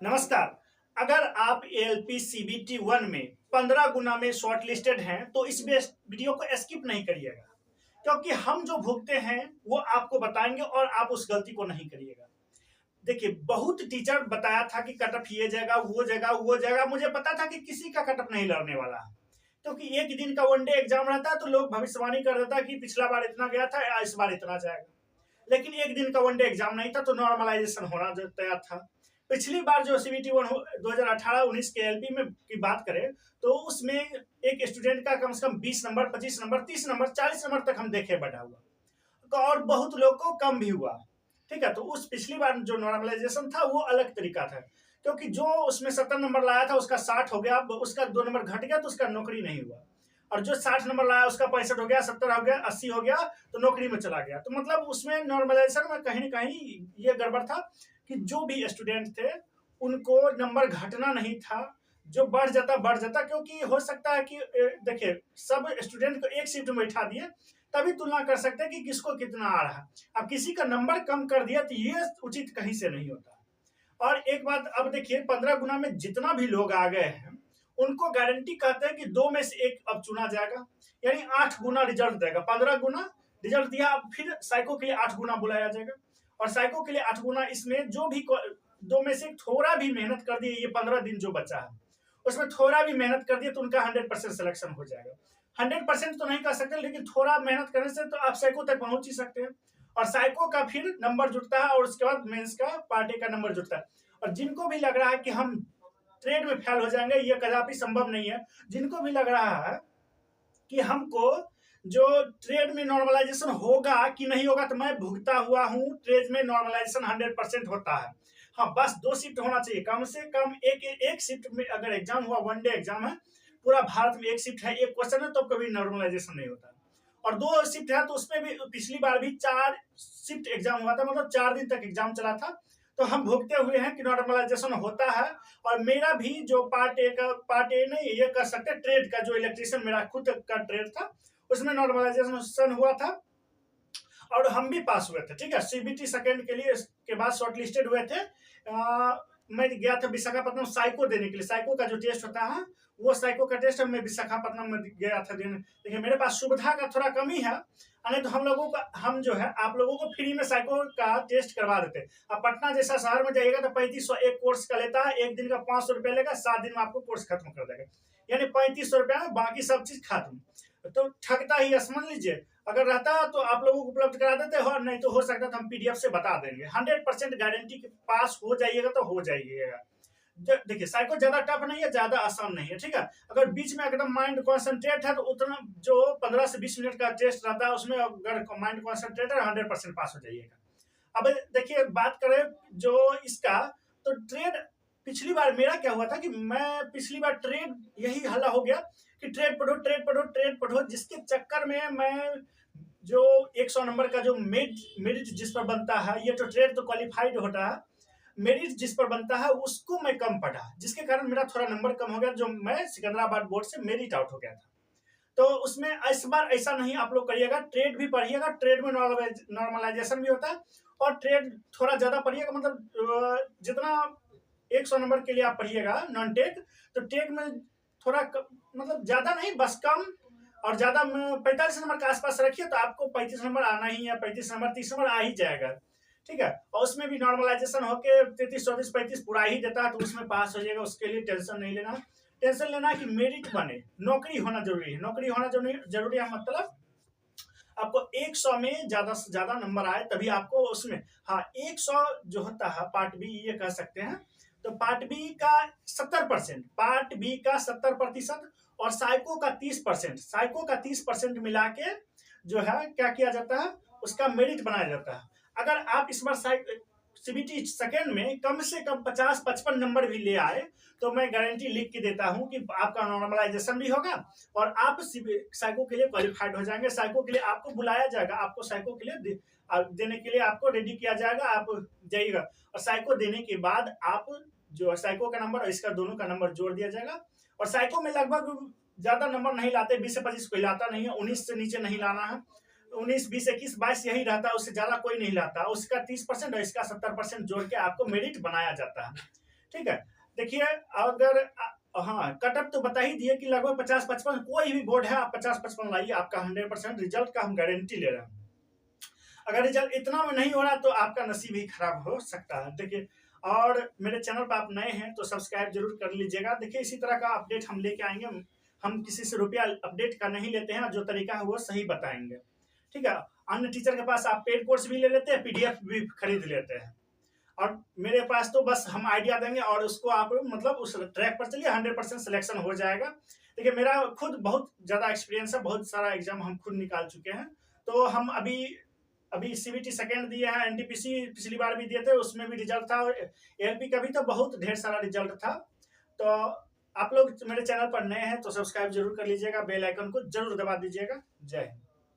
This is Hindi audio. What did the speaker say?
नमस्कार। अगर आप एएलपी सीबीटी 1 में 15 गुना में शॉर्ट लिस्टेड हैं तो इस वीडियो को स्किप नहीं करिएगा, क्योंकि हम जो भुगते हैं वो आपको बताएंगे और आप उस गलती को नहीं करिएगा। देखिए, बहुत टीचर बताया था कि कटअप ये जगह वो जगह वो जगह, मुझे पता था कि किसी का कटअप नहीं लड़ने वाला है, क्योंकि एक दिन का वनडे एग्जाम रहता है तो लोग भविष्यवाणी कर देता है कि पिछला बार इतना गया था, इस बार इतना जाएगा। लेकिन एक दिन का वनडे एग्जाम नहीं था तो नॉर्मलाइजेशन होना तैयार था। पिछली बार जो सीबीटी 1 2018-19 के एलपी में की बात करें तो उसमें एक स्टूडेंट का कम से कम 20 नंबर, 25 नंबर, 30 नंबर, 40 नंबर तक हम देखे बढ़ा हुआ, तो और बहुत लोग को कम भी हुआ। ठीक है, तो उस पिछली बार जो नॉर्मलाइजेशन था वो अलग तरीका था, क्योंकि जो उसमें 70 नंबर लाया था उसका 60 हो गया, उसका 2 नंबर घट गया तो उसका नौकरी नहीं हुआ, और जो 60 नंबर लाया उसका 65 हो गया, 70 हो गया, 80 हो गया तो नौकरी में चला गया। तो मतलब उसमें नॉर्मलाइजेशन में कहीं ना कहीं ये गड़बड़ था कि जो भी स्टूडेंट थे उनको नंबर घटना नहीं था, जो बढ़ जाता, क्योंकि हो सकता है कि देखिए, सब स्टूडेंट को एक शिफ्ट में बैठा दिए तभी तुलना कर सकते हैं कि किसको कितना आ रहा है। अब किसी का नंबर कम कर दिया तो ये उचित कहीं से नहीं होता। और एक बात, अब देखिए, 15 गुना में जितना भी लोग आ गए हैं उनको गारंटी कहते हैं कि 2 में से 1 अब चुना जाएगा, यानी 8 गुना रिजल्ट देगा। 15 गुना रिजल्ट दिया, अब फिर साइको के लिए 8 गुना बुलाया जाएगा, और साइको के लिए 8 गुना, इसमें जो भी 2 में से थोड़ा भी मेहनत कर दिए, ये 15 दिन जो बचा है उसमें थोड़ा भी मेहनत कर दिए तो उनका 100% सिलेक्शन हो जाएगा। 100% तो नहीं कर सकते, लेकिन थोड़ा मेहनत करने से तो आप साइको तक पहुंच ही सकते हैं, और साइको का फिर नंबर जुटता है और उसके बाद मेंस का पार्ट ए का नंबर जुटता है। और जिनको भी लग रहा है कि हम ट्रेड में फेल हो जाएंगे, ये कदापि संभव नहीं है। जिनको भी लग रहा है कि हमको जो ट्रेड में नॉर्मलाइजेशन होगा कि नहीं होगा, तो मैं भुगता हुआ हूं, ट्रेड में नॉर्मलाइजेशन 100% होता है। हाँ, बस 2 शिफ्ट होना चाहिए, कम से कम एक शिफ्ट में अगर एग्जाम हुआ, वनडे एग्जाम है, पूरा भारत में एक शिफ्ट है, एक क्वेश्चन है, तो कभी नॉर्मलाइजेशन नहीं होता। और 2 शिफ्ट है तो उसमें भी पिछली बार भी 4 शिफ्ट एग्जाम हुआ था, मतलब 4 दिन तक एग्जाम चला था, तो हम भुगते हुए हैं कि नॉर्मलाइजेशन होता है। और मेरा भी जो पार्ट ए नहीं, ये कर सकते ट्रेड का, जो इलेक्ट्रिशियन मेरा खुद का ट्रेड था उसमें नॉर्मलाइजेशन हुआ था और हम भी पास हुए थे। ठीक है, सीबीटी सेकंड के लिए के बाद शॉर्ट लिस्टेड हुए थे। मैं गया था विशाखापट्टनम साइको देने के लिए। साइको का जो टेस्ट होता है वो साइको का टेस्ट मैं विशाखापट्टनम में गया था देने। देखिए, मेरे पास सुविधा का थोड़ा कमी है, नहीं तो हम जो है आप लोगों को फ्री में साइको का टेस्ट करवा देते। अब पटना जैसा शहर में जाइएगा तो 3500 एक कोर्स का लेता है, एक दिन का 500 रुपया लेगा, 7 दिन में आपको कोर्स खत्म कर देगा, यानी 3500 रुपया में बाकी सब चीज खत्म। तो ठगता ही समझ लीजिए। अगर रहता तो आप लोगों को उपलब्ध करा देते हो, नहीं तो हो सकता था हम पीडीएफ से बता देंगे। 100% गारंटी के पास हो जाइएगा तो हो जाइएगा। देखिए, साइको ज्यादा टफ नहीं है, ज्यादा आसान नहीं है। ठीक है, अगर बीच में एकदम माइंड कॉन्सेंट्रेट है तो उतना जो 15 से 20 मिनट का टेस्ट रहता है उसमें अगर माइंड कॉन्सेंट्रेट है 100% पास हो जाइएगा। अब देखिए, बात करें जो इसका, तो ट्रेड पिछली बार मेरा क्या हुआ था कि मैं पिछली बार ट्रेड यही हल्ला हो गया कि ट्रेड पढ़ो, ट्रेड पढ़ो, ट्रेड पढ़ो, जिसके चक्कर में मैं जो 100 नंबर का जो मेरिट जिस पर बनता है, ये तो ट्रेड तो क्वालिफाइड होता है, मेरिट जिस पर बनता है उसको मैं कम पढ़ा, जिसके कारण मेरा थोड़ा नंबर कम हो गया, जो मैं सिकंदराबाद बोर्ड से मेरिट आउट हो गया था। तो उसमें इस बार ऐसा नहीं आप लोग करिएगा, ट्रेड भी पढ़िएगा, ट्रेड में नॉर्मलाइजेशन भी होता है, और ट्रेड थोड़ा ज्यादा पढ़िएगा, मतलब जितना 100 नंबर के लिए आप पढ़िएगा नॉन टेक, तो टेक में थोड़ा मतलब ज्यादा नहीं, बस कम, और ज्यादा 45 नंबर के आसपास रखिए तो आपको 35 नंबर आना ही है, 35 नंबर 30 नंबर आ ही जाएगा। ठीक है, और उसमें भी नॉर्मलाइजेशन होके 33 34 35 पूरा ही देता है तो उसमें पास हो जाएगा, उसके लिए टेंशन नहीं लेना। टेंशन लेना है कि मेरिट बने, नौकरी होना जरूरी है। नौकरी होना जरूरी है, मतलब आपको 100 में ज्यादा से ज्यादा नंबर आए तभी आपको उसमें, हाँ, 100 जो होता है पार्ट बी, ये कह सकते हैं, तो पार्ट बी का 70%, पार्ट बी का 70% और साइको का 30%, साइको का 30% मिला के जो है क्या किया जाता है, उसका मेरिट बनाया जाता है। अगर आप इस बार सीबीटी सेकेंड में कम से कम 50-55 नंबर भी ले आए तो मैं गारंटी लिख के देता हूं कि आपका नॉर्मलाइजेशन भी होगा और आप साइको के लिए क्वालिफाइड हो जाएंगे। साइको के लिए आपको बुलाया जाएगा, आपको साइको के लिए देने के लिए आपको रेडी किया जाएगा, आप जाइएगा, और साइको देने के बाद आप जो साइको का नंबर और इसका दोनों का नंबर जोड़ दिया जाएगा। और साइको में लगभग ज्यादा नंबर नहीं लाते, 20 से 25 कोई लाता नहीं है, 19 से नीचे नहीं लाना है, 19 20 21 22 यही रहता है, उससे ज्यादा कोई नहीं लाता। उसका 30% और इसका 70% जोड़ के आपको मेरिट बनाया जाता है। ठीक है। देखिए, अगर हाँ, कटअप तो बता ही दिए कि लगभग 50-55, कोई भी बोर्ड है आप 50-55 लाइए, आपका 100% रिजल्ट का हम गारंटी ले रहे हैं। अगर रिजल्ट इतना में नहीं हो रहा तो आपका नसीब ही खराब हो सकता है। देखिए, और मेरे चैनल पर आप नए हैं तो सब्सक्राइब जरूर कर लीजिएगा। देखिए, इसी तरह का अपडेट हम लेके आएंगे। हम किसी से रुपया अपडेट का नहीं लेते हैं, जो तरीका है वो सही बताएंगे। ठीक है। अन्य टीचर के पास आप पेड कोर्स भी ले लेते हैं, पीडीएफ भी खरीद लेते हैं, और मेरे पास तो बस हम आइडिया देंगे और उसको आप मतलब उस ट्रैक पर चलिए, 100% सिलेक्शन हो जाएगा। देखिए, मेरा खुद बहुत ज़्यादा एक्सपीरियंस है, बहुत सारा एग्जाम हम खुद निकाल चुके हैं। तो हम अभी अभी सीबीटी सेकंड दिए हैं, एनटीपीसी पिछली बार भी दिए थे, उसमें भी रिजल्ट था, और एलपी का भी तो बहुत ढेर सारा रिजल्ट था। तो आप लोग मेरे चैनल पर नए हैं तो सब्सक्राइब जरूर कर लीजिएगा, बेल आइकन को जरूर दबा दीजिएगा। जय हिंद।